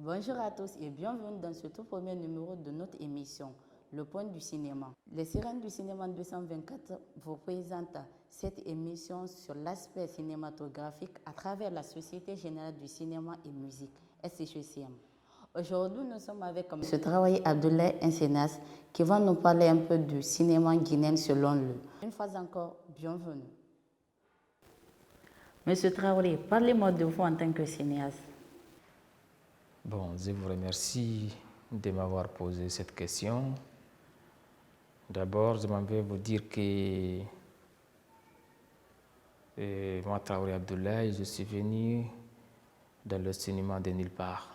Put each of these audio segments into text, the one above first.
Bonjour à tous et bienvenue dans ce tout premier numéro de notre émission, Le Point du cinéma. Les Sirènes du cinéma 224 vous présentent cette émission sur l'aspect cinématographique à travers la Société Générale du Cinéma et Musique, SGCM. Aujourd'hui, nous sommes avec M. Traoré Abdoulaye, un cinéaste, qui va nous parler un peu du cinéma guinéen selon lui. Une fois encore, bienvenue. Monsieur Traoré, parlez-moi de vous en tant que cinéaste. Bon, je vous remercie de m'avoir posé cette question. D'abord, je m'en vais vous dire que moi, Traoré Abdoulaye, je suis venu dans le cinéma de nulle part.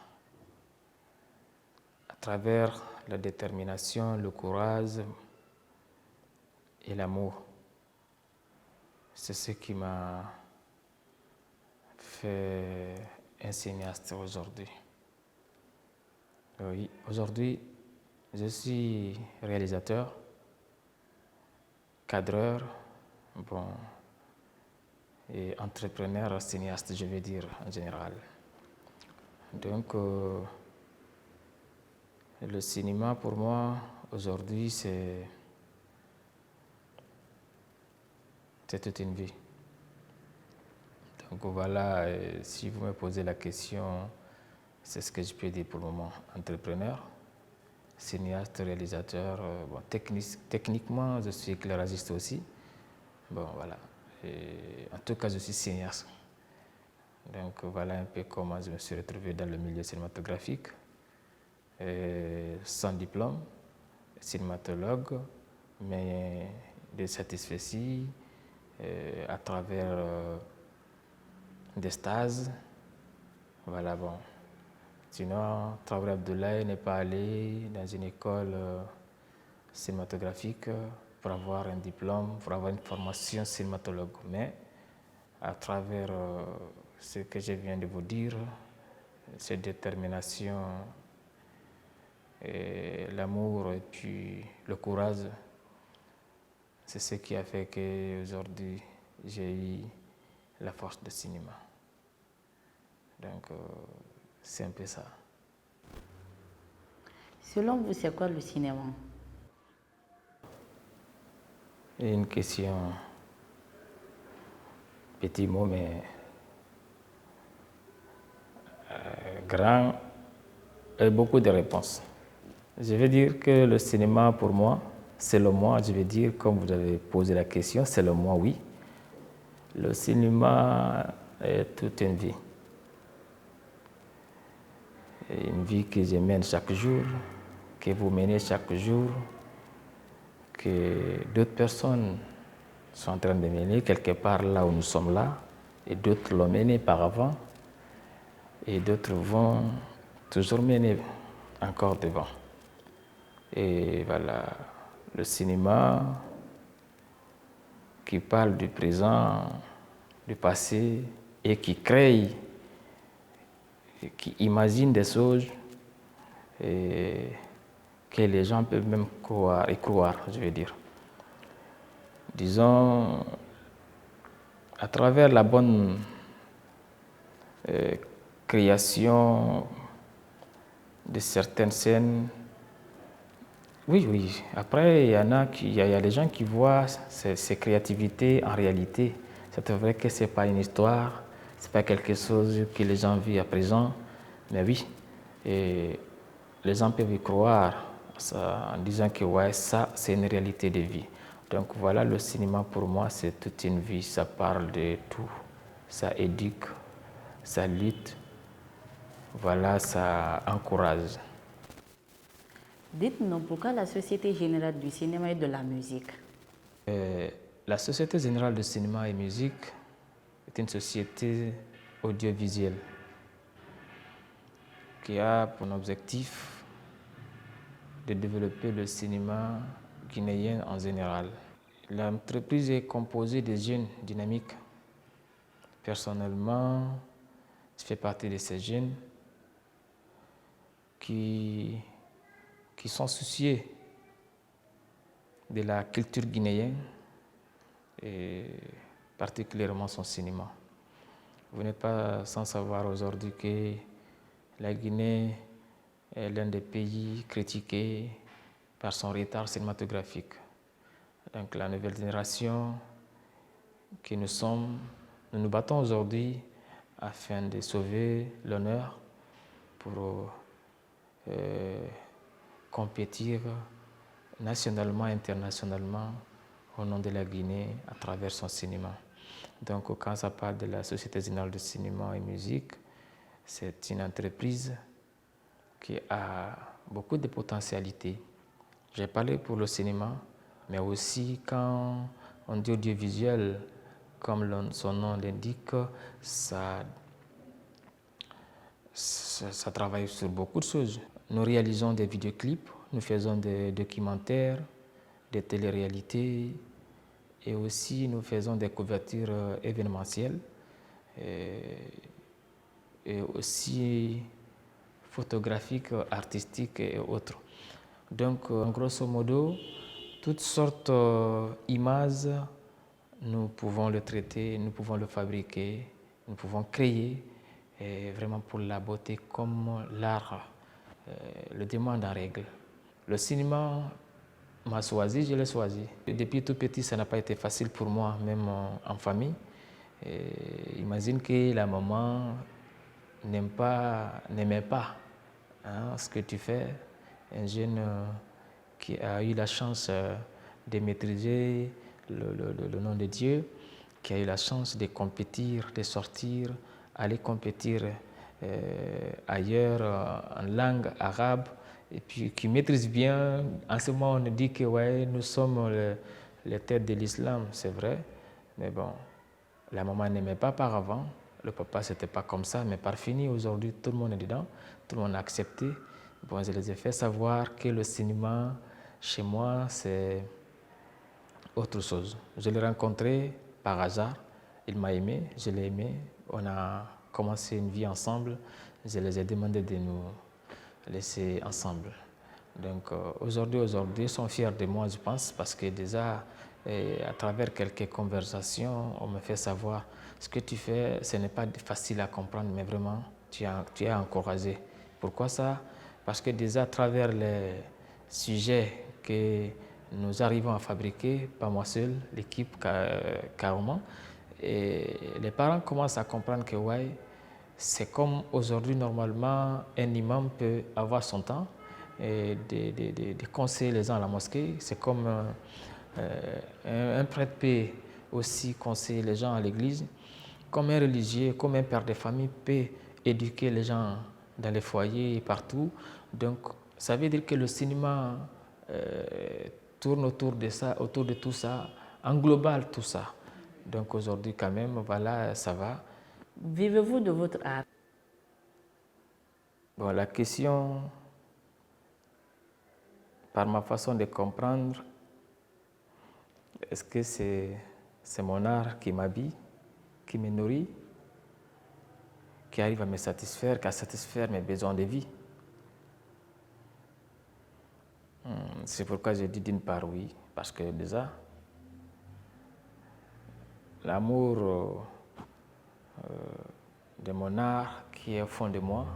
À travers la détermination, le courage et l'amour. C'est ce qui m'a fait un cinéaste aujourd'hui. Oui, aujourd'hui, je suis réalisateur, cadreur, bon, et entrepreneur, cinéaste, je vais dire en général. Donc, le cinéma pour moi, aujourd'hui, c'est toute une vie. Donc voilà, si vous me posez la question, c'est ce que je peux dire pour le moment. Entrepreneur, cinéaste, réalisateur, bon, techniquement, je suis éclairagiste aussi. Bon, voilà. Et en tout cas, je suis cinéaste. Donc voilà un peu comment je me suis retrouvé dans le milieu cinématographique. Sans diplôme, cinématologue, mais de satisfait à travers des stages. Voilà, bon. Sinon, Traoré Abdoulaye n'est pas allé dans une école cinématographique pour avoir un diplôme, pour avoir une formation cinématologue. Mais à travers ce que je viens de vous dire, cette détermination, et l'amour et puis le courage, c'est ce qui a fait qu'aujourd'hui j'ai eu la force de cinéma. Donc c'est un peu ça. Selon vous, c'est quoi le cinéma? Et une question, petit mot, mais grand et beaucoup de réponses. Je vais dire que le cinéma, pour moi, selon moi, je vais dire, comme vous avez posé la question, selon moi, oui. Le cinéma est toute une vie. Et une vie que je mène chaque jour, que vous menez chaque jour, que d'autres personnes sont en train de mener quelque part là où nous sommes là, et d'autres l'ont mené par avant, et d'autres vont toujours mener encore devant. Et voilà, le cinéma qui parle du présent, du passé, et qui crée, et qui imagine des choses et que les gens peuvent même croire, y croire, je veux dire. Disons, à travers la bonne création de certaines scènes, oui, oui. Après, il y a des gens qui voient ces créativités en réalité. C'est vrai que ce n'est pas une histoire, ce n'est pas quelque chose que les gens vivent à présent, mais oui. Et les gens peuvent y croire en disant que ouais, ça, c'est une réalité de vie. Donc voilà, le cinéma pour moi, c'est toute une vie. Ça parle de tout. Ça éduque, ça lutte, voilà, ça encourage. Dites-nous pourquoi la Société Générale du Cinéma et de la Musique. La Société Générale de Cinéma et Musique est une société audiovisuelle qui a pour objectif de développer le cinéma guinéen en général. L'entreprise est composée de jeunes dynamiques. Personnellement, je fais partie de ces jeunes qui sont soucieux de la culture guinéenne et particulièrement son cinéma. Vous n'êtes pas sans savoir aujourd'hui que La Guinée est l'un des pays critiqués par son retard cinématographique. Donc la nouvelle génération que nous sommes, nous nous battons aujourd'hui afin de sauver l'honneur pour compétir nationalement et internationalement au nom de la Guinée à travers son cinéma. Donc quand ça parle de la Société générale de cinéma et musique, c'est une entreprise qui a beaucoup de potentialités. J'ai parlé pour le cinéma, mais aussi quand on dit audiovisuel, comme son nom l'indique, ça travaille sur beaucoup de choses. Nous réalisons des vidéoclips, nous faisons des documentaires, des téléréalités et aussi nous faisons des couvertures événementielles et aussi photographiques, artistiques et autres. Donc, en grosso modo, toutes sortes d'images, nous pouvons le traiter, nous pouvons le fabriquer, nous pouvons créer, et vraiment pour la beauté comme l'art le demande en règle. Le cinéma m'a choisi, je l'ai choisi. Depuis tout petit, ça n'a pas été facile pour moi, même en famille. Imagine que la maman n'aimait pas ce que tu fais. Un jeune qui a eu la chance de maîtriser le nom de Dieu, qui a eu la chance de compétir, de sortir, aller compétir ailleurs en langue arabe, et puis qui maîtrise bien. En ce moment, on dit que ouais, nous sommes les têtes de l'islam, c'est vrai, mais bon, la maman n'aimait pas par avant, le papa c'était pas comme ça, mais par fini, aujourd'hui tout le monde est dedans, tout le monde a accepté. Bon, je les ai fait savoir que le cinéma, chez moi, c'est autre chose. Je l'ai rencontré par hasard, il m'a aimé, je l'ai aimé, on a commencé une vie ensemble, je les ai demandé de nous laisser ensemble. Donc aujourd'hui, ils sont fiers de moi, je pense, parce que déjà, à travers quelques conversations, on me fait savoir ce que tu fais, ce n'est pas facile à comprendre, mais vraiment, tu es encouragé. Pourquoi ça? Parce que déjà, à travers les sujets que nous arrivons à fabriquer, pas moi seul, l'équipe carrément, et les parents commencent à comprendre que ouais, c'est comme aujourd'hui, normalement, un imam peut avoir son temps et de conseiller les gens à la mosquée. C'est comme un prêtre peut aussi conseiller les gens à l'église. Comme un religieux, comme un père de famille peut éduquer les gens dans les foyers et partout. Donc, ça veut dire que le cinéma tourne autour de ça, autour de tout ça, englobal tout ça. Donc aujourd'hui, quand même, voilà, ça va. Vivez-vous de votre art? Bon, la question, par ma façon de comprendre, est-ce que c'est mon art qui m'habille, qui me nourrit, qui arrive à me satisfaire, à satisfaire mes besoins de vie? C'est pourquoi je dis d'une part oui, parce que déjà, l'amour de mon art qui est au fond de moi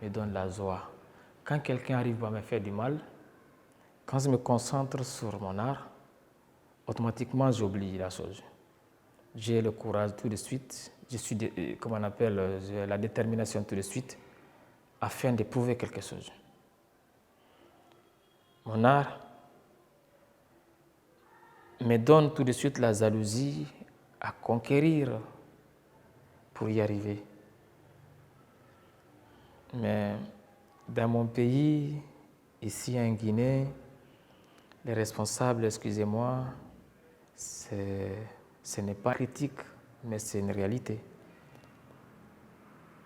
me donne la joie. Quand quelqu'un arrive à me faire du mal, quand je me concentre sur mon art, automatiquement j'oublie la chose. J'ai le courage tout de suite, comment on appelle, j'ai la détermination tout de suite afin de prouver quelque chose. Mon art me donne tout de suite la jalousie à conquérir pour y arriver. Mais dans mon pays, ici en Guinée, les responsables, excusez-moi, ce n'est pas critique, mais c'est une réalité.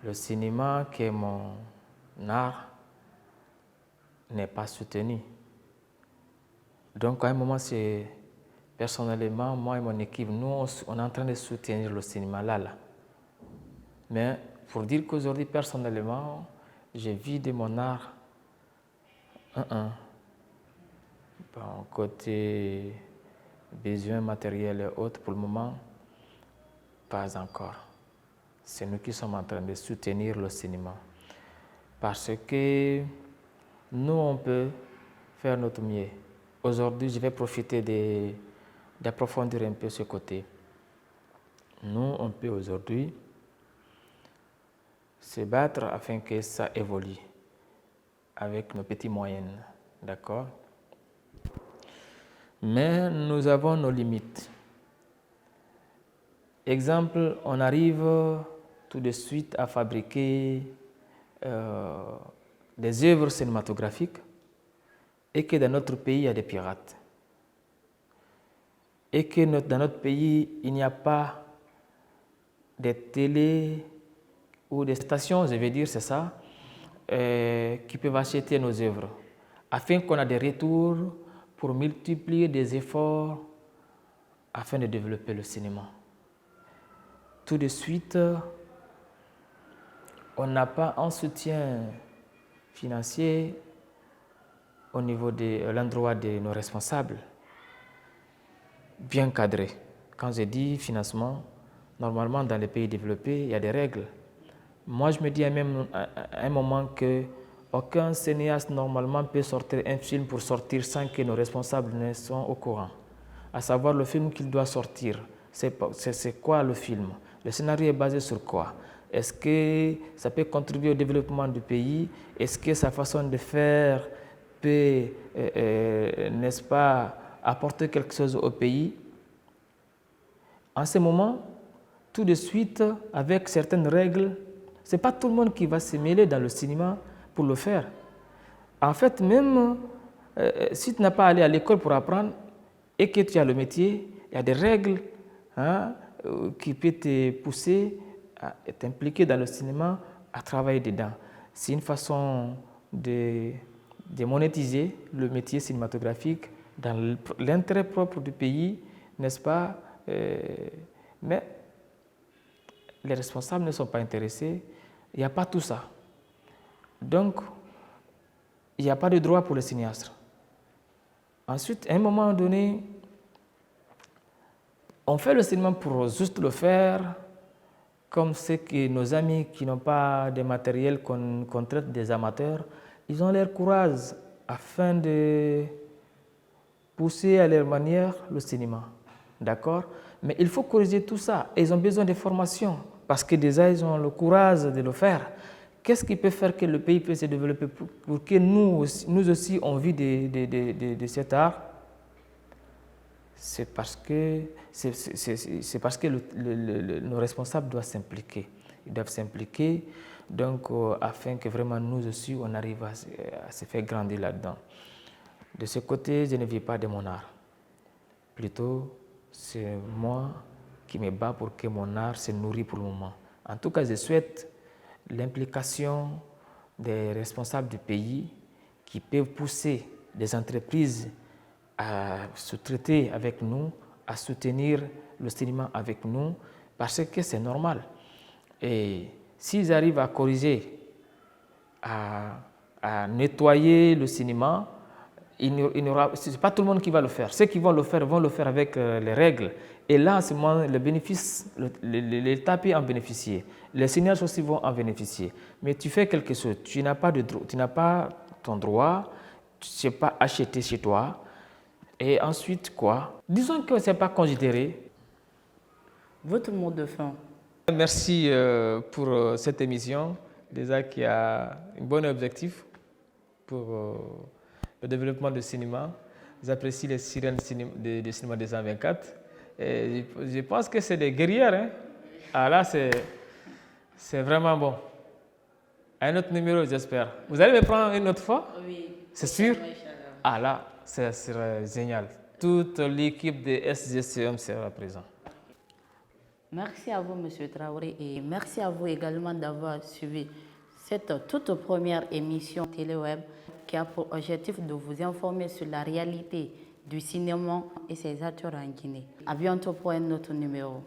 Le cinéma, qui est mon art, n'est pas soutenu. Donc à un moment, personnellement, moi et mon équipe, nous, on est en train de soutenir le cinéma là. Mais pour dire qu'aujourd'hui, personnellement, je vis de mon art. Bon, côté besoins matériels et autres, pour le moment, pas encore. C'est nous qui sommes en train de soutenir le cinéma. Parce que nous, on peut faire notre mieux. Aujourd'hui, je vais profiter d'approfondir un peu ce côté. Nous, on peut aujourd'hui se battre afin que ça évolue avec nos petits moyens, d'accord? Mais nous avons nos limites. Exemple, on arrive tout de suite à fabriquer des œuvres cinématographiques et que dans notre pays, il y a des pirates. Et que dans notre pays, il n'y a pas de télé ou des stations, je vais dire, c'est ça, qui peuvent acheter nos œuvres, afin qu'on ait des retours pour multiplier des efforts afin de développer le cinéma. Tout de suite, on n'a pas un soutien financier au niveau de l'endroit de nos responsables, bien cadré. Quand je dis financement, normalement dans les pays développés, il y a des règles. Moi, je me dis à un moment qu'aucun cinéaste normalement peut sortir un film pour sortir sans que nos responsables ne soient au courant. À savoir le film qu'il doit sortir. C'est quoi le film? Le scénario est basé sur quoi? Est-ce que ça peut contribuer au développement du pays? Est-ce que sa façon de faire peut, n'est-ce pas, apporter quelque chose au pays? En ce moment, tout de suite, avec certaines règles, ce n'est pas tout le monde qui va se mêler dans le cinéma pour le faire. En fait, même si tu n'as pas allé à l'école pour apprendre et que tu as le métier, il y a des règles qui peuvent te pousser à t'impliquer dans le cinéma, à travailler dedans. C'est une façon de monétiser le métier cinématographique dans l'intérêt propre du pays, n'est-ce pas? Mais les responsables ne sont pas intéressés. Il n'y a pas tout ça. Donc, il n'y a pas de droit pour les cinéastes. Ensuite, à un moment donné, on fait le cinéma pour juste le faire, comme c'est que nos amis qui n'ont pas de matériel qu'on traite des amateurs, ils ont leur courage afin de pousser à leur manière le cinéma. D'accord? Mais il faut corriger tout ça. Ils ont besoin de formation parce que déjà, ils ont le courage de le faire. Qu'est-ce qui peut faire que le pays puisse se développer pour que nous aussi, on vit de cet art? C'est parce que nos responsables doivent s'impliquer. Ils doivent s'impliquer donc, afin que vraiment nous aussi, on arrive à se faire grandir là-dedans. De ce côté, je ne vis pas de mon art. Plutôt, c'est moi qui me bats pour que mon art se nourrit pour le moment. En tout cas, je souhaite l'implication des responsables du pays qui peuvent pousser des entreprises à se traiter avec nous, à soutenir le cinéma avec nous, parce que c'est normal. Et s'ils arrivent à corriger, à nettoyer le cinéma, ce n'est pas tout le monde qui va le faire. Ceux qui vont le faire avec les règles. Et là, en ce moment, le bénéfice, l'État peut en bénéficier. Les cinéastes aussi vont en bénéficier. Mais tu fais quelque chose, tu n'as pas ton droit, tu ne sais pas acheter chez toi. Et ensuite, quoi? Disons que ce n'est pas considéré. Votre mot de fin. Merci pour cette émission, déjà qui a un bon objectif pour le développement du cinéma. J'apprécie les sirènes du cinéma 224. Et je pense que c'est des guerrières. Hein? Ah là, c'est vraiment bon. Un autre numéro, j'espère. Vous allez me prendre une autre fois? Oui. C'est sûr? Ah là, ça serait génial. Toute l'équipe de SGCM sera présente. Merci à vous, M. Traoré, et merci à vous également d'avoir suivi cette toute première émission TéléWeb qui a pour objectif de vous informer sur la réalité du cinéma et ses acteurs en Guinée. À bientôt pour un autre numéro.